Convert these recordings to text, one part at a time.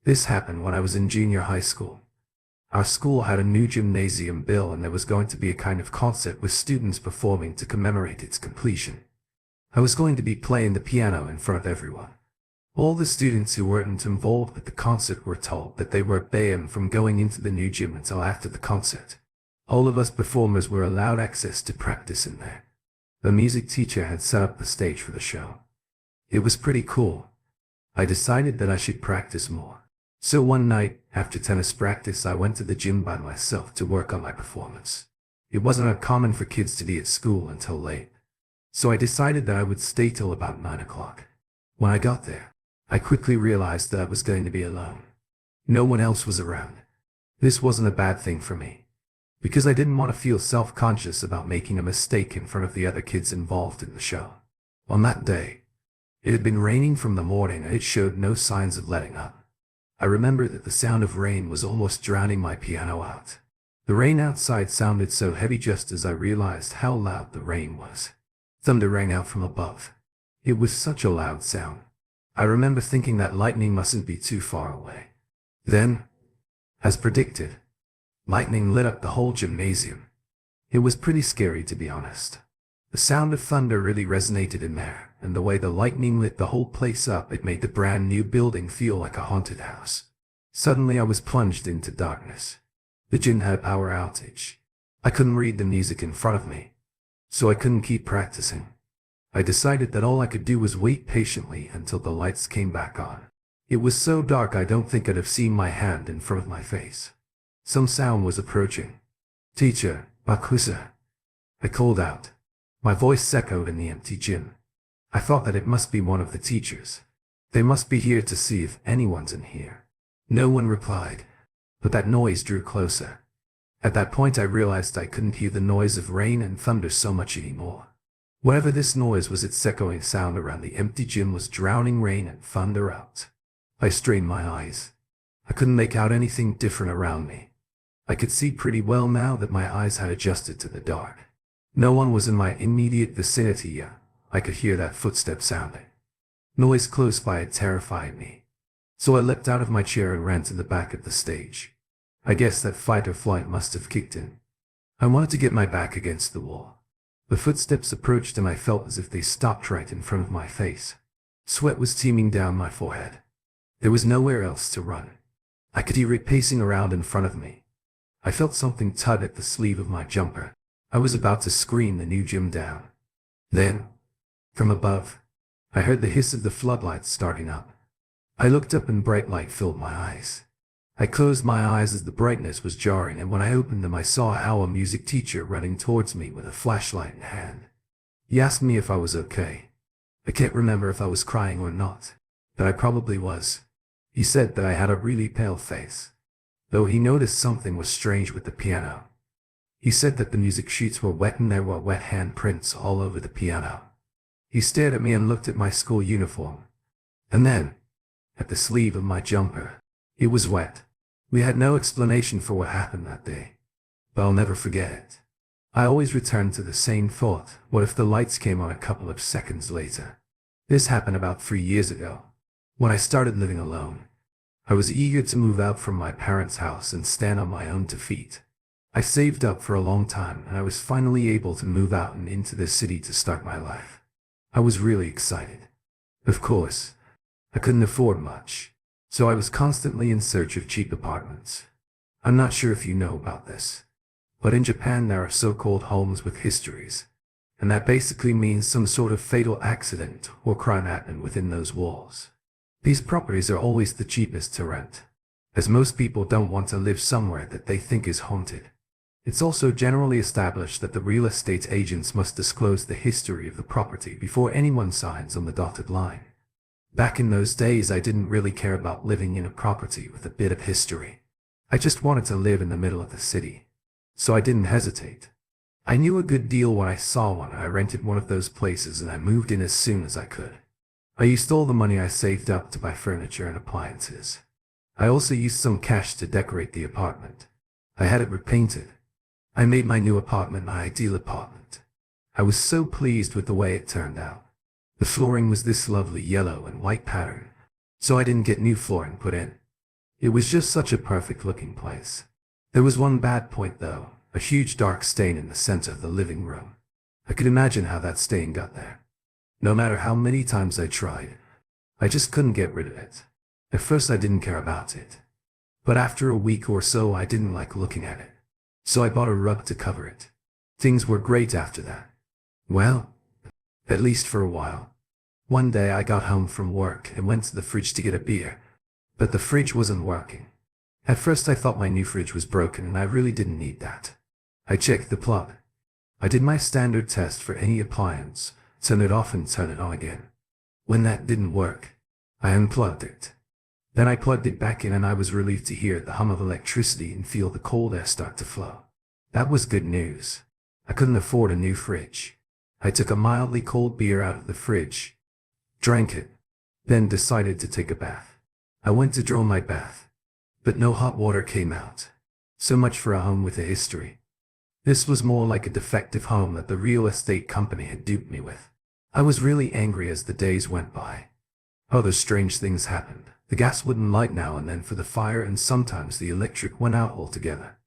This happened when I was in junior high school. Our school had a new gymnasium built and there was going to be a kind of concert with students performing to commemorate its completion. I was going to be playing the piano in front of everyone. All the students who weren't involved with the concert were told that they were banned from going into the new gym until after the concert. All of us performers were allowed access to practice in there. The music teacher had set up the stage for the show. It was pretty cool. I decided that I should practice more. So one night, after tennis practice, I went to the gym by myself to work on my performance. It wasn't uncommon for kids to be at school until late. So I decided that I would stay till about 9 o'clock. When I got there, I quickly realized that I was going to be alone. No one else was around. This wasn't a bad thing for me, because I didn't want to feel self-conscious about making a mistake in front of the other kids involved in the show. On that day, it had been raining from the morning and it showed no signs of letting up. I remember that the sound of rain was almost drowning my piano out. The rain outside sounded so heavy just as I realized how loud the rain was. Thunder rang out from above. It was such a loud sound. I remember thinking that lightning mustn't be too far away. Then, as predicted, lightning lit up the whole gymnasium. It was pretty scary, to be honest. The sound of thunder really resonated in there, and the way the lightning lit the whole place up, it made the brand new building feel like a haunted house. Suddenly I was plunged into darkness. The gym had a power outage. I couldn't read the music in front of me, so I couldn't keep practicing. I decided that all I could do was wait patiently until the lights came back on. It was so dark I don't think I'd have seen my hand in front of my face. Some sound was approaching. "Teacher, Bakusa," I called out. My voice echoed in the empty gym. I thought that it must be one of the teachers. They must be here to see if anyone's in here. No one replied, but that noise drew closer. At that point I realized I couldn't hear the noise of rain and thunder so much anymore. Whatever this noise was, its echoing sound around the empty gym was drowning rain and thunder out. I strained my eyes. I couldn't make out anything different around me. I could see pretty well now that my eyes had adjusted to the dark. No one was in my immediate vicinity yet. I could hear that footstep sounding. Noise close by had terrified me. So I leapt out of my chair and ran to the back of the stage. I guess that fight or flight must have kicked in. I wanted to get my back against the wall. The footsteps approached and I felt as if they stopped right in front of my face. Sweat was steaming down my forehead. There was nowhere else to run. I could hear it pacing around in front of me. I felt something tug at the sleeve of my jumper. I was about to scream the new gym down. Then, from above, I heard the hiss of the floodlights starting up. I looked up and bright light filled my eyes. I closed my eyes as the brightness was jarring, and when I opened them I saw our music teacher running towards me with a flashlight in hand. He asked me if I was okay. I can't remember if I was crying or not, but I probably was. He said that I had a really pale face, though he noticed something was strange with the piano. He said that the music sheets were wet and there were wet handprints all over the piano. He stared at me and looked at my school uniform, and then at the sleeve of my jumper. It was wet. We had no explanation for what happened that day, but I'll never forget it. I always returned to the same thought: what if the lights came on a couple of seconds later? This happened about 3 years ago, when I started living alone. I was eager to move out from my parents' house and stand on my own 2 feet. I saved up for a long time and I was finally able to move out and into the city to start my life. I was really excited. Of course, I couldn't afford much, so I was constantly in search of cheap apartments. I'm not sure if you know about this, but in Japan there are so-called homes with histories, and that basically means some sort of fatal accident or crime happened within those walls. These properties are always the cheapest to rent, as most people don't want to live somewhere that they think is haunted. It's also generally established that the real estate agents must disclose the history of the property before anyone signs on the dotted line. Back in those days I didn't really care about living in a property with a bit of history. I just wanted to live in the middle of the city, so I didn't hesitate. I knew a good deal when I saw one. I rented one of those places and I moved in as soon as I could. I used all the money I saved up to buy furniture and appliances. I also used some cash to decorate the apartment. I had it repainted. I made my new apartment my ideal apartment. I was so pleased with the way it turned out. The flooring was this lovely yellow and white pattern, so I didn't get new flooring put in. It was just such a perfect looking place. There was one bad point though, a huge dark stain in the center of the living room. I could imagine how that stain got there. No matter how many times I tried, I just couldn't get rid of it. At first I didn't care about it. But after a week or so I didn't like looking at it. So I bought a rug to cover it. Things were great after that. Well, at least for a while. One day I got home from work and went to the fridge to get a beer, but the fridge wasn't working. At first I thought my new fridge was broken and I really didn't need that. I checked the plug. I did my standard test for any appliance, turn it off and turn it on again. When that didn't work, I unplugged it. Then I plugged it back in and I was relieved to hear the hum of electricity and feel the cold air start to flow. That was good news. I couldn't afford a new fridge. I took a mildly cold beer out of the fridge, drank it, then decided to take a bath. I went to draw my bath, but no hot water came out. So much for a home with a history. This was more like a defective home that the real estate company had duped me with. I was really angry as the days went by. Other strange things happened. The gas wouldn't light now and then for the fire, and sometimes the electric went out altogether.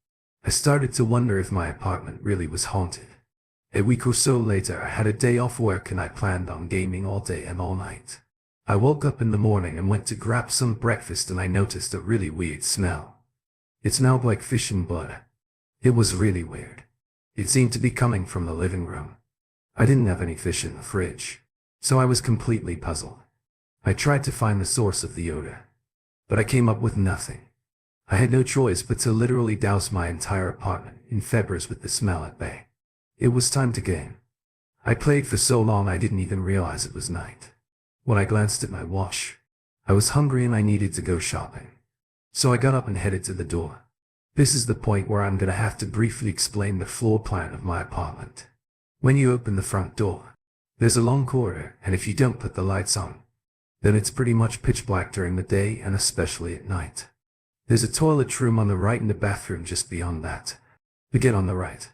I started to wonder if my apartment really was haunted. A week or so later I had a day off work and I planned on gaming all day and all night. I woke up in the morning and went to grab some breakfast and I noticed a really weird smell. It smelled like fish and blood. It was really weird. It seemed to be coming from the living room. I didn't have any fish in the fridge, so I was completely puzzled. I tried to find the source of the odor, but I came up with nothing. I had no choice but to literally douse my entire apartment in feathers with the smell at bay. It was time to game. I played for so long I didn't even realize it was night. When I glanced at my watch, I was hungry and I needed to go shopping. So I got up and headed to the door. This is the point where I'm gonna have to briefly explain the floor plan of my apartment. When you open the front door, there's a long corridor, and if you don't put the lights on, then it's pretty much pitch black during the day and especially at night. There's a toilet room on the right and a bathroom just beyond that. Begin on the right.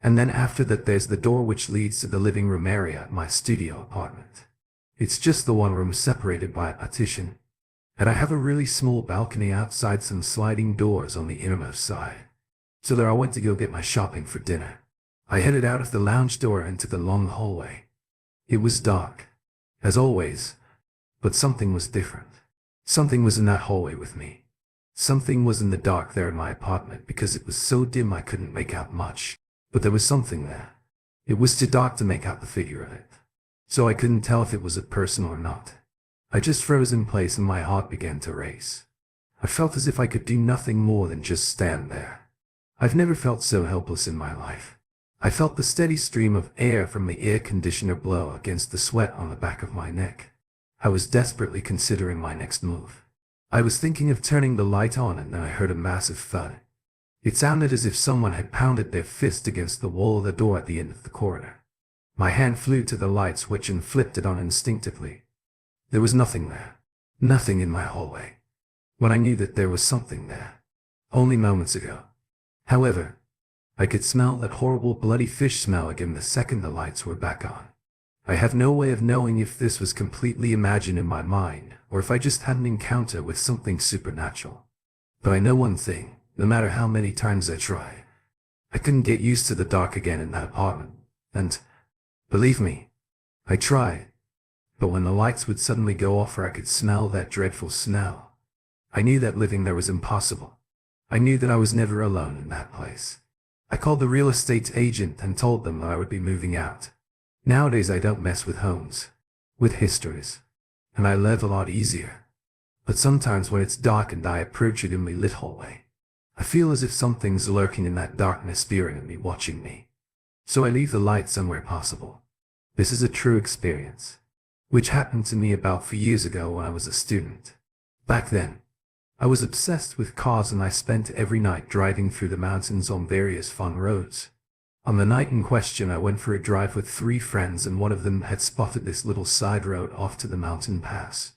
And then after that there's the door which leads to the living room area at my studio apartment. It's just the one room separated by a partition. And I have a really small balcony outside, some sliding doors on the innermost side. So there I went to go get my shopping for dinner. I headed out of the lounge door into the long hallway. It was dark, as always, but something was different. Something was in that hallway with me. Something was in the dark there in my apartment because it was so dim I couldn't make out much, but there was something there. It was too dark to make out the figure of it, so I couldn't tell if it was a person or not. I just froze in place and my heart began to race. I felt as if I could do nothing more than just stand there. I've never felt so helpless in my life. I felt the steady stream of air from the air conditioner blow against the sweat on the back of my neck. I was desperately considering my next move. I was thinking of turning the light on and then I heard a massive thud. It sounded as if someone had pounded their fist against the wall of the door at the end of the corridor. My hand flew to the light switch and flipped it on instinctively. There was nothing there. Nothing in my hallway. When I knew that there was something there. Only moments ago. However, I could smell that horrible bloody fish smell again the second the lights were back on. I have no way of knowing if this was completely imagined in my mind, or if I just had an encounter with something supernatural. But I know one thing, no matter how many times I try, I couldn't get used to the dark again in that apartment. And, believe me, I tried. But when the lights would suddenly go off or I could smell that dreadful smell, I knew that living there was impossible. I knew that I was never alone in that place. I called the real estate agent and told them that I would be moving out. Nowadays I don't mess with homes, with histories, and I live a lot easier. But sometimes when it's dark and I approach a dimly lit hallway, I feel as if something's lurking in that darkness staring at me, watching me. So I leave the light somewhere possible. This is a true experience, which happened to me about 4 years ago when I was a student. Back then, I was obsessed with cars and I spent every night driving through the mountains on various fun roads. On the night in question I went for a drive with 3 friends and one of them had spotted this little side road off to the mountain pass.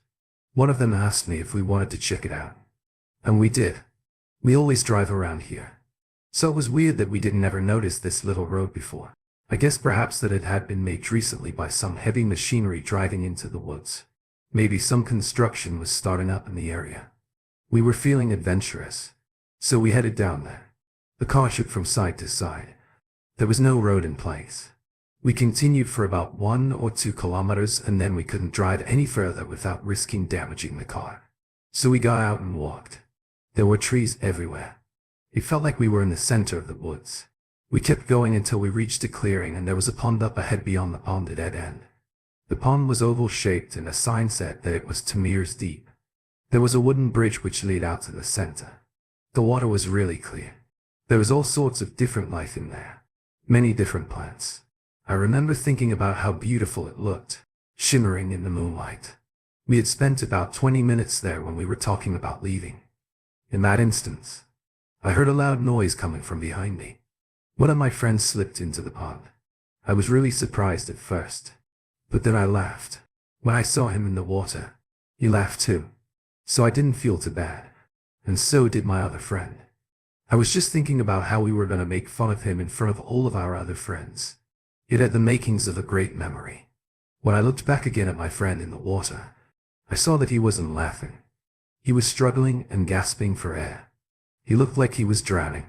One of them asked me if we wanted to check it out. And we did. We always drive around here. So it was weird that we didn't ever notice this little road before. I guess perhaps that it had been made recently by some heavy machinery driving into the woods. Maybe some construction was starting up in the area. We were feeling adventurous, so we headed down there. The car shook from side to side. There was no road in place. We continued for about 1 or 2 kilometers and then we couldn't drive any further without risking damaging the car. So we got out and walked. There were trees everywhere. It felt like we were in the center of the woods. We kept going until we reached a clearing and there was a pond up ahead. Beyond the pond at dead end. The pond was oval-shaped and a sign said that it was 2 meters deep. There was a wooden bridge which led out to the center. The water was really clear. There was all sorts of different life in there. Many different plants. I remember thinking about how beautiful it looked, shimmering in the moonlight. We had spent about 20 minutes there when we were talking about leaving. In that instance, I heard a loud noise coming from behind me. One of my friends slipped into the pond. I was really surprised at first, but then I laughed. When I saw him in the water, he laughed too. So I didn't feel too bad, and so did my other friend. I was just thinking about how we were going to make fun of him in front of all of our other friends. It had the makings of a great memory. When I looked back again at my friend in the water, I saw that he wasn't laughing. He was struggling and gasping for air. He looked like he was drowning.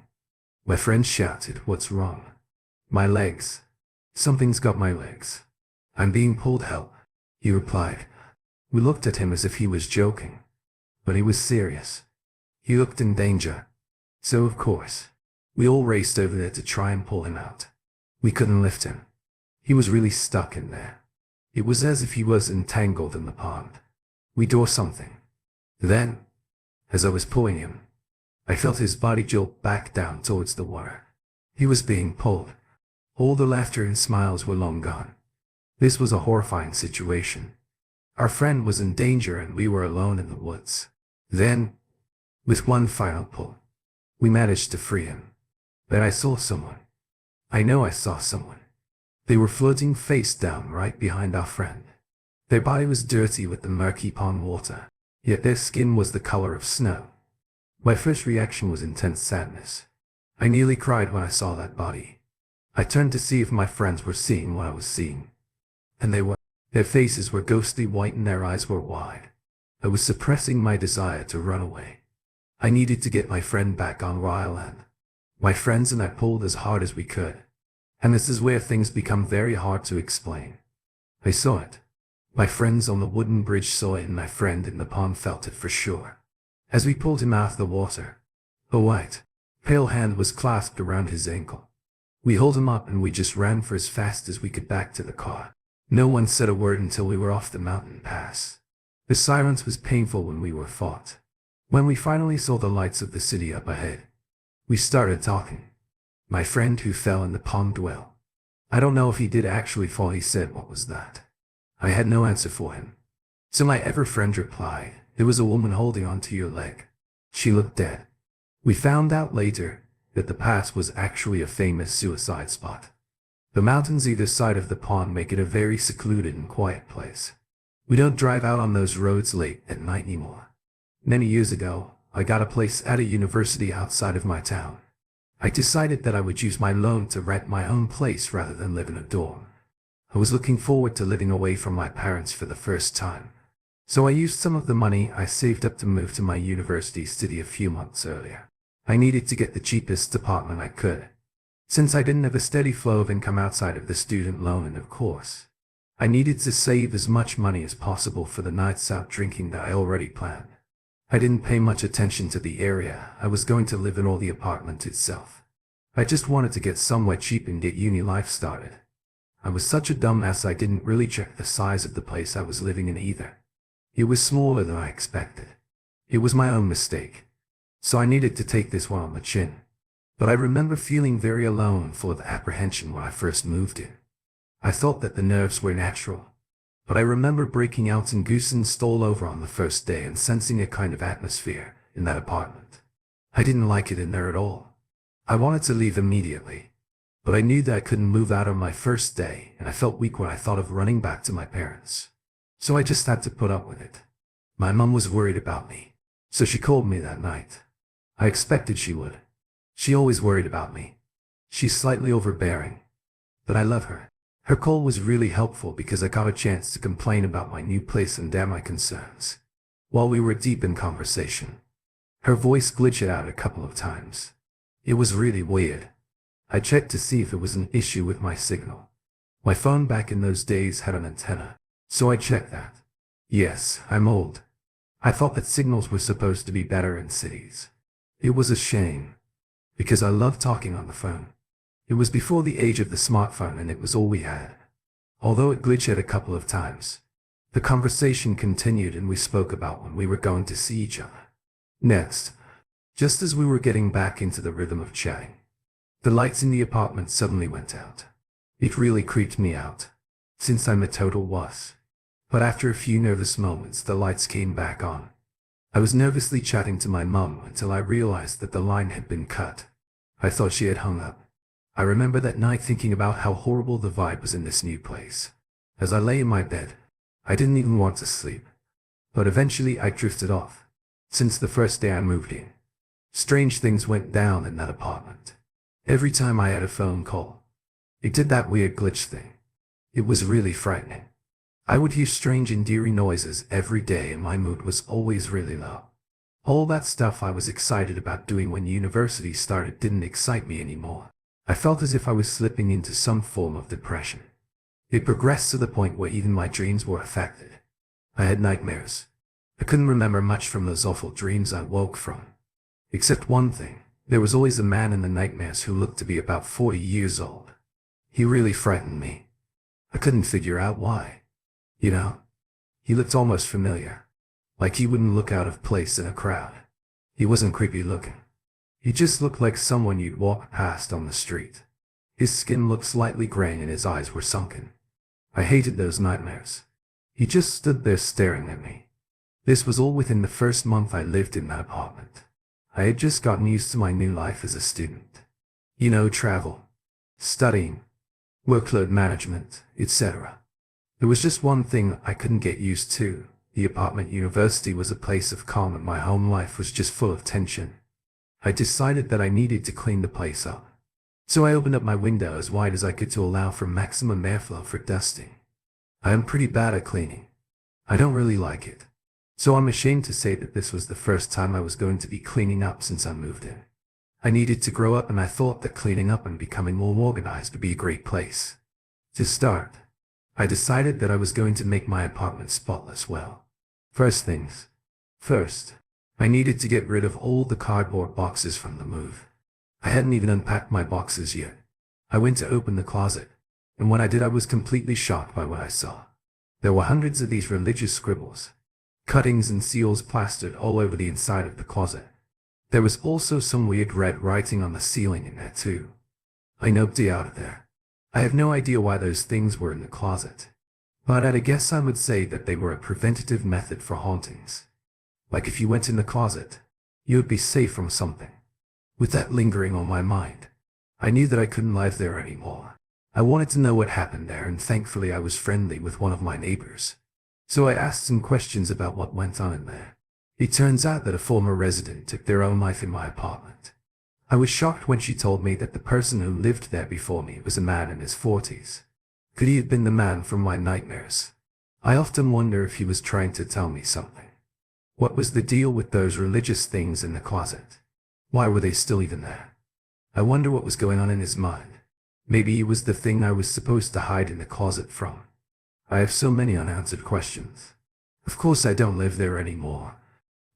My friend shouted, "What's wrong?" "My legs. Something's got my legs. I'm being pulled, help," he replied. We looked at him as if he was joking, but he was serious. He looked in danger. So of course, we all raced over there to try and pull him out. We couldn't lift him. He was really stuck in there. It was as if he was entangled in the pond. We do something. Then, as I was pulling him, I felt his body jolt back down towards the water. He was being pulled. All the laughter and smiles were long gone. This was a horrifying situation. Our friend was in danger and we were alone in the woods. Then, with one final pull, we managed to free him. Then I saw someone. I know I saw someone. They were floating face down right behind our friend. Their body was dirty with the murky pond water, yet their skin was the color of snow. My first reaction was intense sadness. I nearly cried when I saw that body. I turned to see if my friends were seeing what I was seeing. And they were. Their faces were ghostly white and their eyes were wide. I was suppressing my desire to run away. I needed to get my friend back on dry land. My friends and I pulled as hard as we could. And this is where things become very hard to explain. I saw it. My friends on the wooden bridge saw it and my friend in the pond felt it for sure. As we pulled him out of the water, a white, pale hand was clasped around his ankle. We hauled him up and we just ran for as fast as we could back to the car. No one said a word until we were off the mountain pass. The silence was painful when we were fought. When we finally saw the lights of the city up ahead, we started talking. My friend who fell in the pond well. I don't know if he did actually fall. He said, "What was that?" I had no answer for him. So my ever friend replied, "There was a woman holding onto your leg. She looked dead." We found out later that the pass was actually a famous suicide spot. The mountains either side of the pond make it a very secluded and quiet place. We don't drive out on those roads late at night anymore. Many years ago, I got a place at a university outside of my town. I decided that I would use my loan to rent my own place rather than live in a dorm. I was looking forward to living away from my parents for the first time. So I used some of the money I saved up to move to my university city a few months earlier. I needed to get the cheapest apartment I could, since I didn't have a steady flow of income outside of the student loan, and of course, I needed to save as much money as possible for the nights out drinking that I already planned. I didn't pay much attention to the area I was going to live in or the apartment itself. I just wanted to get somewhere cheap and get uni life started. I was such a dumbass I didn't really check the size of the place I was living in either. It was smaller than I expected. It was my own mistake. So I needed to take this one on the chin. But I remember feeling very alone and full of apprehension when I first moved in. I thought that the nerves were natural. But I remember breaking out in goose and stole over on the first day and sensing a kind of atmosphere in that apartment. I didn't like it in there at all. I wanted to leave immediately. But I knew that I couldn't move out on my first day, and I felt weak when I thought of running back to my parents. So I just had to put up with it. My mom was worried about me, so she called me that night. I expected she would. She always worried about me. She's slightly overbearing, but I love her. Her call was really helpful because I got a chance to complain about my new place and air my concerns. While we were deep in conversation, Her voice glitched out a couple of times. It was really weird. I checked to see if it was an issue with my signal. My phone back in those days had an antenna, so I checked that. Yes, I'm old. I thought that signals were supposed to be better in cities. It was a shame, because I loved talking on the phone. It was before the age of the smartphone and it was all we had. Although it glitched a couple of times, the conversation continued and we spoke about when we were going to see each other. Next, just as we were getting back into the rhythm of chatting, the lights in the apartment suddenly went out. It really creeped me out, since I'm a total wuss. But after a few nervous moments, the lights came back on. I was nervously chatting to my mum until I realized that the line had been cut. I thought she had hung up. I remember that night thinking about how horrible the vibe was in this new place. As I lay in my bed, I didn't even want to sleep. But eventually I drifted off. Since the first day I moved in, strange things went down in that apartment. Every time I had a phone call, it did that weird glitch thing. It was really frightening. I would hear strange and eerie noises every day and my mood was always really low. All that stuff I was excited about doing when university started didn't excite me anymore. I felt as if I was slipping into some form of depression. It progressed to the point where even my dreams were affected. I had nightmares. I couldn't remember much from those awful dreams I woke from. Except one thing. There was always a man in the nightmares who looked to be about 40 years old. He really frightened me. I couldn't figure out why. You know, he looked almost familiar. Like he wouldn't look out of place in a crowd. He wasn't creepy looking. He just looked like someone you'd walk past on the street. His skin looked slightly gray and his eyes were sunken. I hated those nightmares. He just stood there staring at me. This was all within the first month I lived in that apartment. I had just gotten used to my new life as a student. You know, travel, studying, workload management, etc. There was just one thing I couldn't get used to. The apartment university was a place of calm and my home life was just full of tension. I decided that I needed to clean the place up. So I opened up my window as wide as I could to allow for maximum airflow for dusting. I am pretty bad at cleaning. I don't really like it. So I'm ashamed to say that this was the first time I was going to be cleaning up since I moved in. I needed to grow up and I thought that cleaning up and becoming more organized would be a great place. To start, I decided that I was going to make my apartment spotless well. First things first, I needed to get rid of all the cardboard boxes from the move. I hadn't even unpacked my boxes yet. I went to open the closet, and when I did I was completely shocked by what I saw. There were hundreds of these religious scribbles, cuttings and seals plastered all over the inside of the closet. There was also some weird red writing on the ceiling in there too. I noped out of there. I have no idea why those things were in the closet, but I guess I would say that they were a preventative method for hauntings. Like if you went in the closet, you would be safe from something. With that lingering on my mind, I knew that I couldn't live there anymore. I wanted to know what happened there and thankfully I was friendly with one of my neighbors. So I asked some questions about what went on in there. It turns out that a former resident took their own life in my apartment. I was shocked when she told me that the person who lived there before me was a man in his 40s. Could he have been the man from my nightmares? I often wonder if he was trying to tell me something. What was the deal with those religious things in the closet? Why were they still even there? I wonder what was going on in his mind. Maybe he was the thing I was supposed to hide in the closet from. I have so many unanswered questions. Of course I don't live there anymore.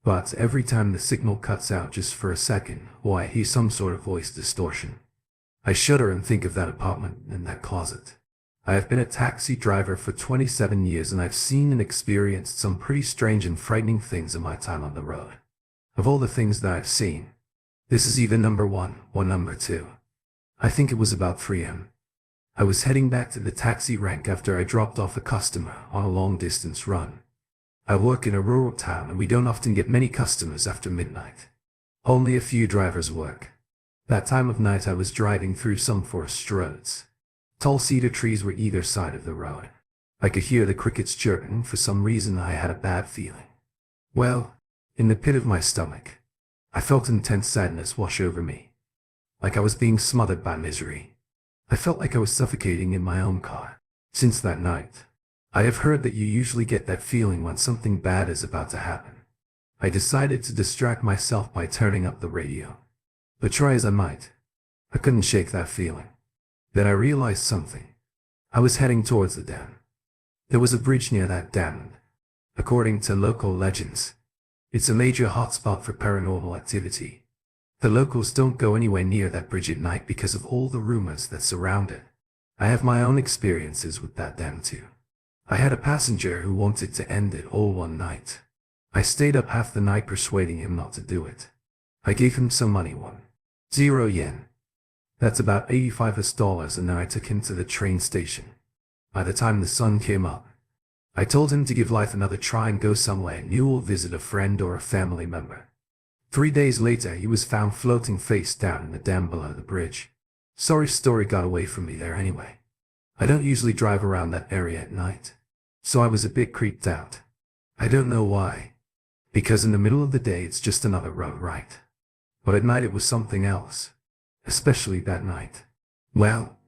But every time the signal cuts out just for a second, or I hear some sort of voice distortion, I shudder and think of that apartment and that closet. I have been a taxi driver for 27 years and I've seen and experienced some pretty strange and frightening things in my time on the road. Of all the things that I've seen, this is either number one or number two. I think it was about 3 a.m. I was heading back to the taxi rank after I dropped off a customer on a long-distance run. I work in a rural town and we don't often get many customers after midnight. Only a few drivers work. That time of night I was driving through some forest roads. Tall cedar trees were either side of the road. I could hear the crickets chirping and for some reason I had a bad feeling. Well, in the pit of my stomach, I felt intense sadness wash over me. Like I was being smothered by misery. I felt like I was suffocating in my own car. Since that night, I have heard that you usually get that feeling when something bad is about to happen. I decided to distract myself by turning up the radio. But try as I might, I couldn't shake that feeling. Then I realized something. I was heading towards the dam. There was a bridge near that dam, and according to local legends, it's a major hotspot for paranormal activity. The locals don't go anywhere near that bridge at night because of all the rumors that surround it. I have my own experiences with that dam too. I had a passenger who wanted to end it all one night. I stayed up half the night persuading him not to do it. I gave him some money, 10 yen. That's about $85, and then I took him to the train station. By the time the sun came up, I told him to give life another try and go somewhere new or visit a friend or a family member. 3 days later, he was found floating face down in the dam below the bridge. Sorry story got away from me there anyway. I don't usually drive around that area at night, so I was a bit creeped out. I don't know why. Because in the middle of the day it's just another road, right? But at night it was something else. Especially that night. Well,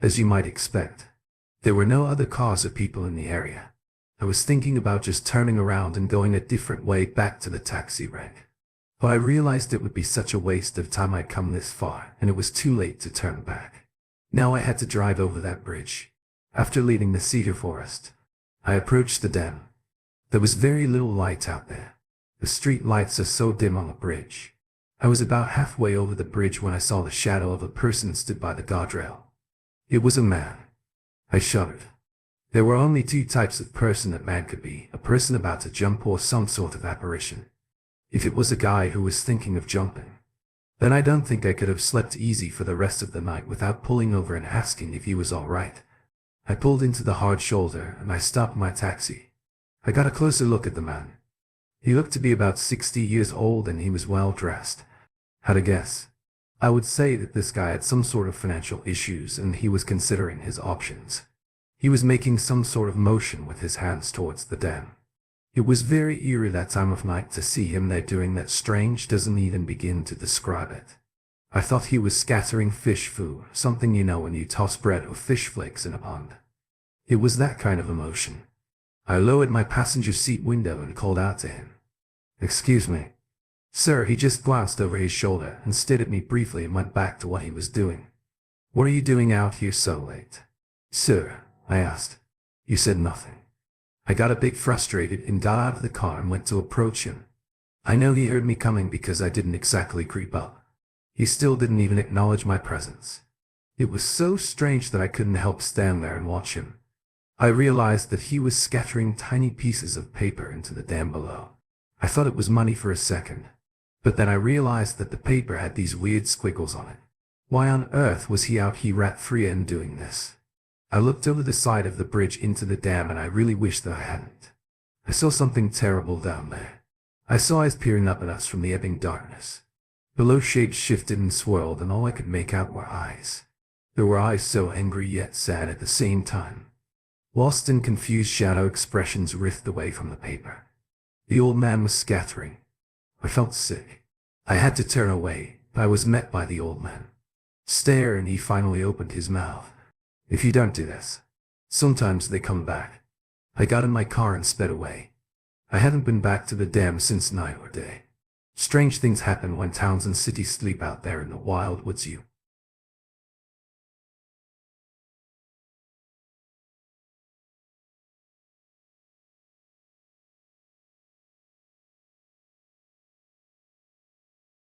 as you might expect, there were no other cars or people in the area. I was thinking about just turning around and going a different way back to the taxi rank. But I realized it would be such a waste of time. I'd come this far, and it was too late to turn back. Now I had to drive over that bridge. After leaving the cedar forest, I approached the dam. There was very little light out there. The street lights are so dim on the bridge. I was about halfway over the bridge when I saw the shadow of a person stood by the guardrail. It was a man. I shuddered. There were only two types of person that man could be: a person about to jump or some sort of apparition. If it was a guy who was thinking of jumping, then I don't think I could have slept easy for the rest of the night without pulling over and asking if he was all right. I pulled into the hard shoulder and I stopped my taxi. I got a closer look at the man. He looked to be about 60 years old and he was well dressed. Had a guess, I would say that this guy had some sort of financial issues and he was considering his options. He was making some sort of motion with his hands towards the dam. It was very eerie that time of night to see him there doing that. Strange doesn't even begin to describe it. I thought he was scattering fish food, something you know when you toss bread or fish flakes in a pond. It was that kind of emotion. I lowered my passenger seat window and called out to him. "Excuse me." "Sir." He just glanced over his shoulder and stared at me briefly and went back to what he was doing. "What are you doing out here so late?" "Sir," I asked. "You said nothing." I got a bit frustrated and got out of the car and went to approach him. I know he heard me coming because I didn't exactly creep up. He still didn't even acknowledge my presence. It was so strange that I couldn't help stand there and watch him. I realized that he was scattering tiny pieces of paper into the dam below. I thought it was money for a second, but then I realized that the paper had these weird squiggles on it. Why on earth was he out here rat-free and doing this? I looked over the side of the bridge into the dam and I really wished that I hadn't. I saw something terrible down there. I saw eyes peering up at us from the ebbing darkness. Below shapes shifted and swirled and all I could make out were eyes. There were eyes so angry yet sad at the same time. Lost and confused shadow expressions writhed away from the paper. The old man was scattering. I felt sick. I had to turn away, but I was met by the old man. Stare, and he finally opened his mouth. "If you don't do this, sometimes they come back." I got in my car and sped away. I hadn't been back to the dam since night or day. Strange things happen when towns and cities sleep out there in the wild woods. You